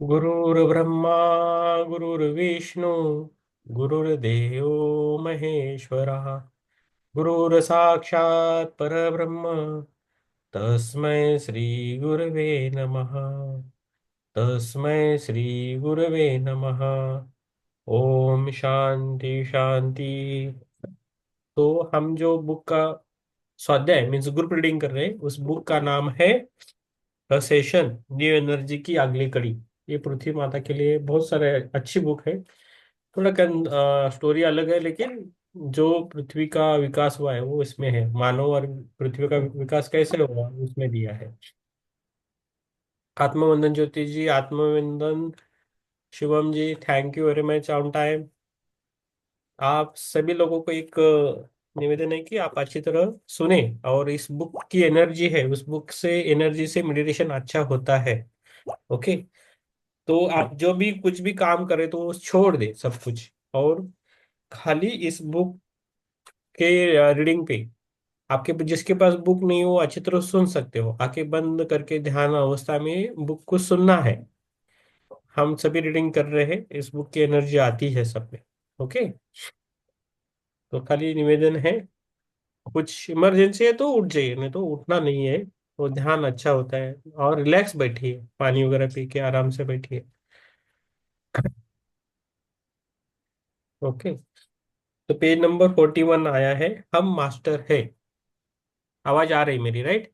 गुरुर्ब्रह्मा गुरुर्विष्णु गुरुर्देव महेश्वरः गुरुर्साक्षात् परब्रह्म तस्मै श्री गुरवे नमः। तस्मै श्री गुरवे नमः। ओम शांति शांति। तो हम जो बुक का स्वाध्याय मीन्स ग्रुप रीडिंग कर रहे हैं उस बुक का नाम है सेशन न्यू एनर्जी की अगली कड़ी। ये पृथ्वी माता के लिए बहुत सारे अच्छी बुक है। थोड़ा स्टोरी अलग है लेकिन जो पृथ्वी का विकास हुआ है वो इसमें है। मानव और पृथ्वी का विकास कैसे हुआ उसमें दिया है। आत्मवंदन ज्योति जी, आत्मवंदन Shivam ji, thank you very much on time. आप सभी लोगों को एक निवेदन है कि आप अच्छी तरह सुने और इस बुक की एनर्जी है उस बुक से एनर्जी से मेडिटेशन अच्छा होता है। ओके। तो आप जो भी कुछ भी काम करें तो वो छोड़ दे सब कुछ और खाली इस बुक के रीडिंग पे आपके जिसके पास बुक नहीं हो अच्छी तरह सुन सकते हो। आंखें बंद करके ध्यान अवस्था में बुक को सुनना है। हम सभी रीडिंग कर रहे हैं इस बुक की एनर्जी आती है सब में। ओके। तो खाली निवेदन है कुछ इमरजेंसी है तो उठ जाइए नहीं तो उठना नहीं है। तो ध्यान अच्छा होता है और रिलैक्स बैठिए पानी वगैरह पी के आराम से बैठिए। ओके। तो पेज नंबर 41 आया है। हम मास्टर है। आवाज आ रही मेरी राइट?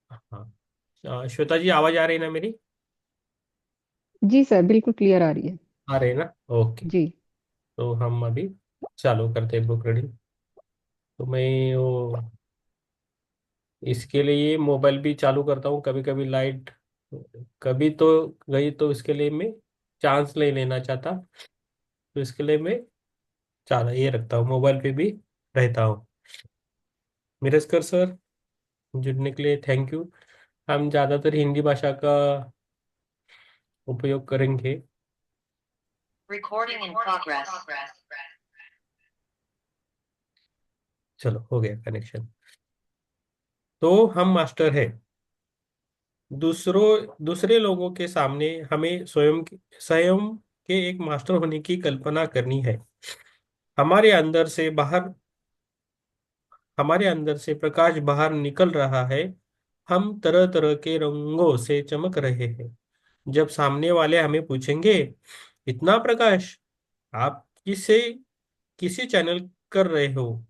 हाँ। श्वेता जी आवाज आ रही ना मेरी? जी सर, बिल्कुल क्लियर आ रही है। आ रही है ना? ओके। जी। तो हम अभी चालू करते हैं बुक रीडिंग। तो मैं वो इसके लिए मोबाइल भी चालू करता हूँ कभी कभी लाइट कभी तो गई तो इसके लिए मैं चांस नहीं लेना चाहता। तो इसके लिए मैं चाला ये रखता हूँ मोबाइल पे भी रहता हूँ। मिरस्कर सर जुड़ने के लिए थैंक यू। हम ज़्यादातर हिंदी भाषा का उपयोग करेंगे। Recording in progress. चलो हो गया कनेक्शन। तो हम मास्टर है। दूसरे लोगों के सामने हमें स्वयं के एक मास्टर होने की कल्पना करनी है। हमारे अंदर से बाहर हमारे अंदर से प्रकाश बाहर निकल रहा है। हम तरह तरह के रंगों से चमक रहे हैं। जब सामने वाले हमें पूछेंगे इतना प्रकाश आप किसी चैनल कर रहे हो?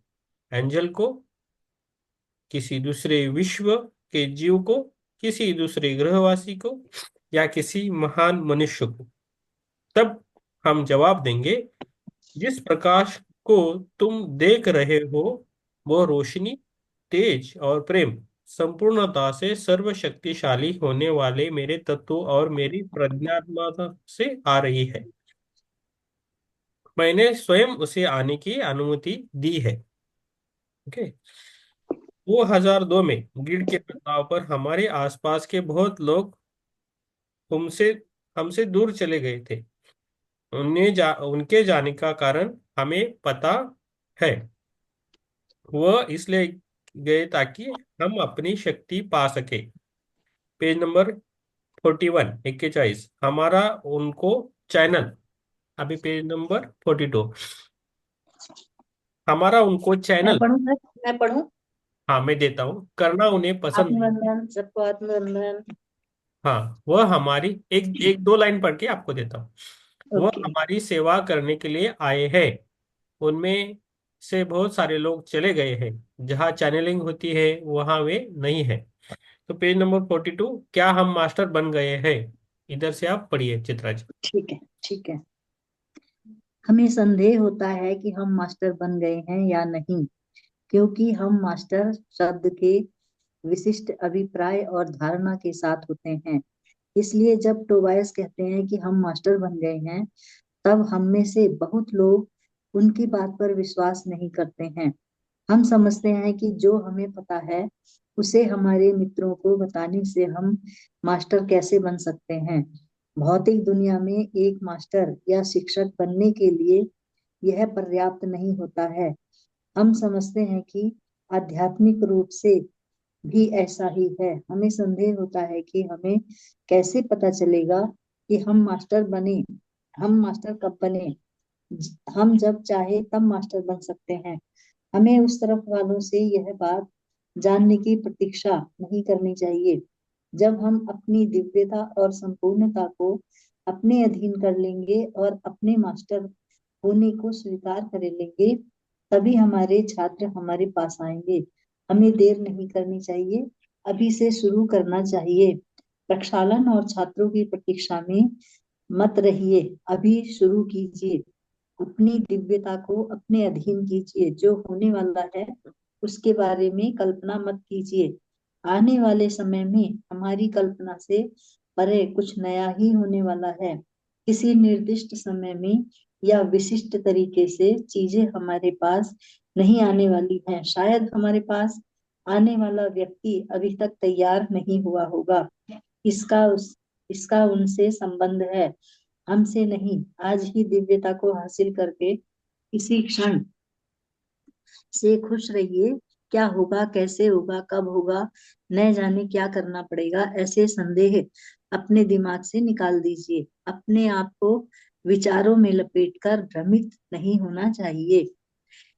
एंजल को, किसी दूसरे विश्व के जीव को, किसी दूसरे ग्रहवासी को या किसी महान मनुष्य को? तब हम जवाब देंगे जिस प्रकाश को तुम देख रहे हो वो रोशनी, तेज और प्रेम संपूर्णता से सर्वशक्तिशाली होने वाले मेरे तत्व और मेरी प्रज्ञात्मकता से आ रही है। मैंने स्वयं उसे आने की अनुमति दी है। ओके। 2002 में ग्रिड के प्रभाव पर हमारे आसपास के बहुत लोग हमसे हमसे दूर चले गए थे। उनके जाने का कारण हमें पता है। वह इसलिए गए ताकि हम अपनी शक्ति पा सके। पेज नंबर 41 हमारा उनको चैनल। अभी पेज नंबर 42 हमारा उनको मैं चैनल। पढ़ूं सर, मैं पढ़ूं। हाँ मैं देता हूँ करना उन्हें पसंद नहीं। आत्मबंधन, सबको आत्मबंधन। हाँ वह हमारी एक एक दो लाइन पढ़ के आपको देता हूँ। वह ओके। हमारी सेवा करने के लिए आए हैं। उनमें से बहुत सारे लोग चले गए हैं। जहाँ चैनलिंग होती है वहां वे नहीं है। तो पेज नंबर 42 क्या हम मास्टर बन गए हैं? इधर से आप पढ़िए चित्रा जी। ठीक है, ठीक है। हमें संदेह होता है कि हम मास्टर बन गए हैं या नहीं, क्योंकि हम मास्टर शब्द के विशिष्ट अभिप्राय और धारणा के साथ होते हैं। इसलिए जब टोबायस कहते हैं कि हम मास्टर बन गए हैं, तब हम में से बहुत लोग उनकी बात पर विश्वास नहीं करते हैं। हम समझते हैं कि जो हमें पता है उसे हमारे मित्रों को बताने से हम मास्टर कैसे बन सकते हैं। भौतिक दुनिया में एक मास्टर या शिक्षक बनने के लिए यह पर्याप्त नहीं होता है। हम समझते हैं कि आध्यात्मिक रूप से भी ऐसा ही है। हमें संदेह होता है कि हमें कैसे पता चलेगा कि हम मास्टर बने। हम मास्टर कब बने? हम जब चाहे तब मास्टर बन सकते हैं। हमें उस तरफ वालों से यह बात जानने की प्रतीक्षा नहीं करनी चाहिए। जब हम अपनी दिव्यता और संपूर्णता को अपने अधीन कर लेंगे और अपने मास्टर होने को स्वीकार कर लेंगे, तभी हमारे छात्र हमारे पास आएंगे। हमें देर नहीं करनी चाहिए, अभी से शुरू करना चाहिए। प्रक्षालन और छात्रों की प्रतीक्षा में मत रहिए, अभी शुरू कीजिए। अपनी दिव्यता को अपने अधीन कीजिए। जो होने वाला है उसके बारे में कल्पना मत कीजिए। आने वाले समय में हमारी कल्पना से परे कुछ नया ही होने वाला है। किसी निर्दिष्ट समय में या विशिष्ट तरीके से चीजें हमारे पास नहीं आने वाली हैं। शायद हमारे पास आने वाला व्यक्ति अभी तक तैयार नहीं हुआ होगा। इसका उनसे संबंध है, हमसे नहीं। आज ही दिव्यता को हासिल करके इसी क्षण से खुश रहिए। क्या होगा, कैसे होगा, कब होगा, न जाने क्या करना पड़ेगा, ऐसे संदेह अपने दिमाग से निकाल दीजिए। अपने आप को विचारों में लपेटकर भ्रमित नहीं होना चाहिए।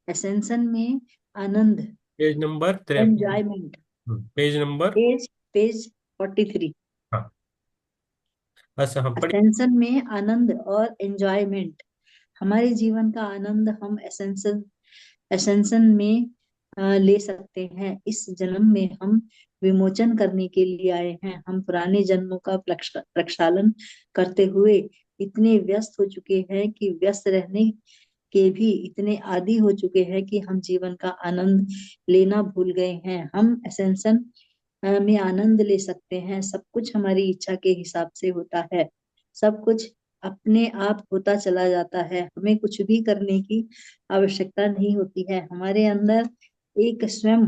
एसेंशन में आनंद, page number 53। Enjoyment. Page number. Page page 43। हाँ। अच्छा, हम पढ़िए। असेंशन में आनंद और एंजॉयमेंट। हमारे जीवन का आनंद हम एसेंशन एसेंशन में ले सकते हैं। इस जन्म में हम विमोचन करने के लिए आए हैं। हम पुराने जन्मों का प्रक्षालन करते हुए इतने व्यस्त हो चुके हैं कि व्यस्त रहने के भी इतने आदी हो चुके हैं कि हम जीवन का आनंद लेना भूल गए हैं। हम एसेंशन में आनंद ले सकते हैं। सब कुछ हमारी इच्छा के हिसाब से होता है। सब कुछ अपने आप होता चला जाता है। हमें कुछ भी करने की आवश्यकता नहीं होती है। हमारे अंदर एक स्वयं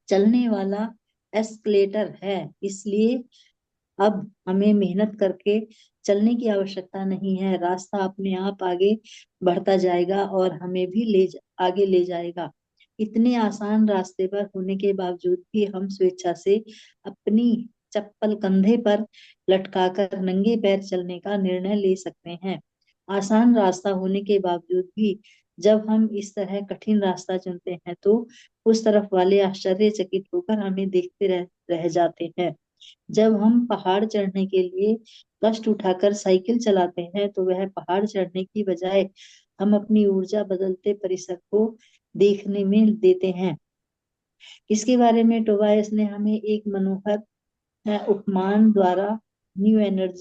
चलने वाला एस्केलेटर है, इसलिए अब हमें मेहनत करके चलने की आवश्यकता नहीं है। रास्ता अपने आप आगे बढ़ता जाएगा और हमें भी आगे ले जाएगा। इतने आसान रास्ते पर होने के बावजूद भी हम स्वेच्छा से अपनी चप्पल कंधे पर लटकाकर नंगे पैर चलने का निर्णय ले सकते हैं। आसान रास्ता होने के बावजूद भी जब हम इस तरह कठिन रास्ता चुनते हैं तो उस तरफ वाले आश्चर्यचकित होकर हमें देखते रह जाते हैं। जब हम पहाड़ चढ़ने के लिए कष्ट उठाकर साइकिल चलाते हैं तो वह पहाड़ चढ़ने की बजाय हम अपनी ऊर्जा बदलते परिसर को देखने में देते हैं। इसके बारे में टोबायस ने हमें एक मनोहर उपमान द्वारा न्यू एनर्जी